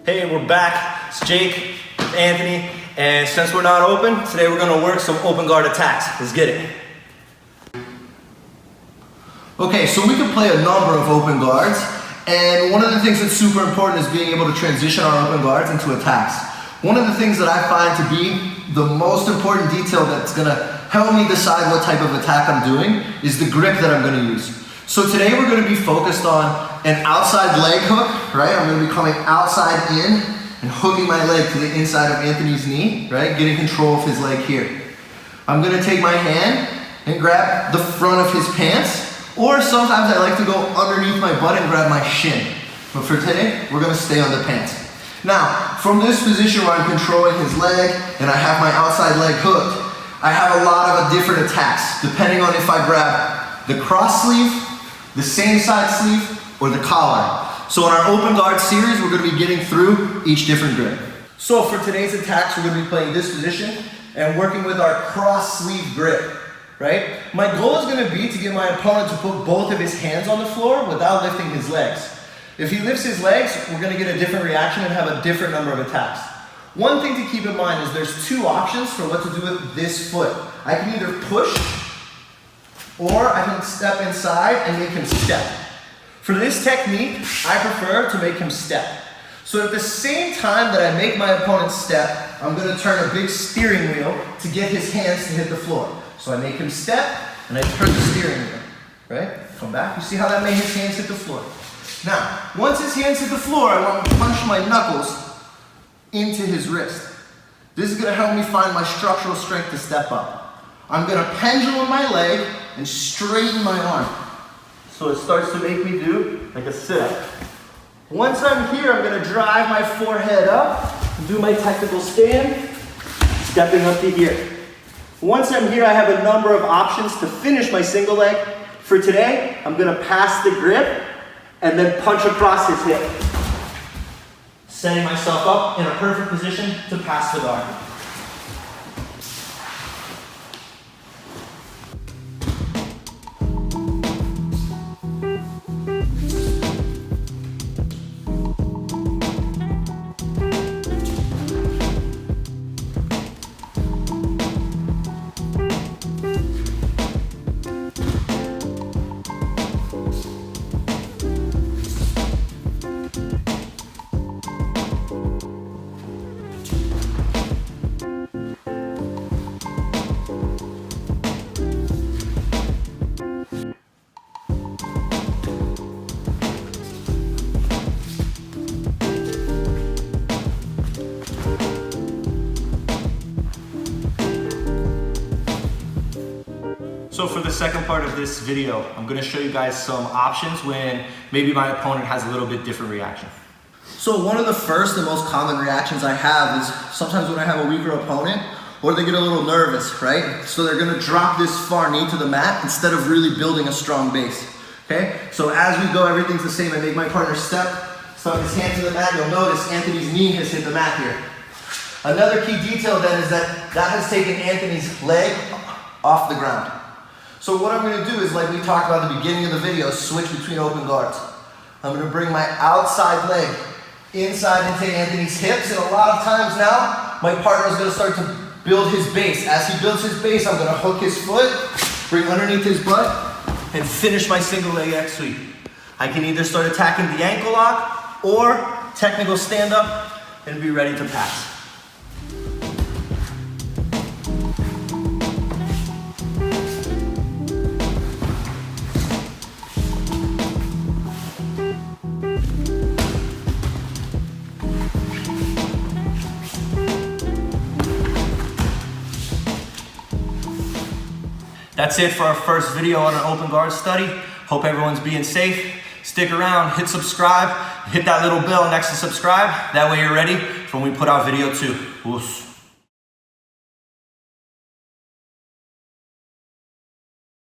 Hey, we're back. It's Jake, Anthony, and since we're not open, today we're gonna work some open guard attacks. Let's get it. Okay, so we can play a number of open guards, and one of the things that's super important is being able to transition our open guards into attacks. One of the things that I find to be the most important detail that's gonna help me decide what type of attack I'm doing is the grip that I'm gonna use. So today we're gonna be focused on an outside leg hook, right? I'm gonna be coming outside in and hooking my leg to the inside of Anthony's knee, right? Getting control of his leg here. I'm gonna take my hand and grab the front of his pants, or sometimes I like to go underneath my butt and grab my shin. But for today, we're gonna stay on the pants. Now, from this position where I'm controlling his leg and I have my outside leg hooked, I have a lot of different attacks, depending on if I grab the cross sleeve, the same side sleeve, or the collar. So in our open guard series, we're gonna be getting through each different grip. So for today's attacks, we're gonna be playing this position and working with our cross sleeve grip, right? My goal is gonna be to get my opponent to put both of his hands on the floor without lifting his legs. If he lifts his legs, we're gonna get a different reaction and have a different number of attacks. One thing to keep in mind is there's two options for what to do with this foot. I can either push, or I can step inside and make him step. For this technique, I prefer to make him step. So at the same time that I make my opponent step, I'm gonna turn a big steering wheel to get his hands to hit the floor. So I make him step, and I turn the steering wheel, right? Come back, you see how that made his hands hit the floor. Now, once his hands hit the floor, I want to punch my knuckles into his wrist. This is gonna help me find my structural strength to step up. I'm gonna pendulum my leg and straighten my arm. So it starts to make me do like a sit-up. Once I'm here, I'm gonna drive my forehead up, do my technical stand, stepping up to here. Once I'm here, I have a number of options to finish my single leg. For today, I'm gonna pass the grip and then punch across his hip. Setting myself up in a perfect position to pass the guard. So for the second part of this video, I'm gonna show you guys some options when maybe my opponent has a little bit different reaction. So one of the first and most common reactions I have is sometimes when I have a weaker opponent, or they get a little nervous, right? So they're gonna drop this far knee to the mat instead of really building a strong base, okay? So as we go, everything's the same. I make my partner step, stuck his hand to the mat. You'll notice Anthony's knee has hit the mat here. Another key detail then is that has taken Anthony's leg off the ground. So what I'm gonna do is, like we talked about at the beginning of the video, switch between open guards. I'm gonna bring my outside leg inside into Anthony's hips, and a lot of times now, my partner is gonna start to build his base. As he builds his base, I'm gonna hook his foot, bring underneath his butt, and finish my single leg X sweep. I can either start attacking the ankle lock, or technical stand up, and be ready to pass. That's it for our first video on an open guard study. Hope everyone's being safe. Stick around, hit subscribe, hit that little bell next to subscribe. That way you're ready for when we put out video 2. Oof.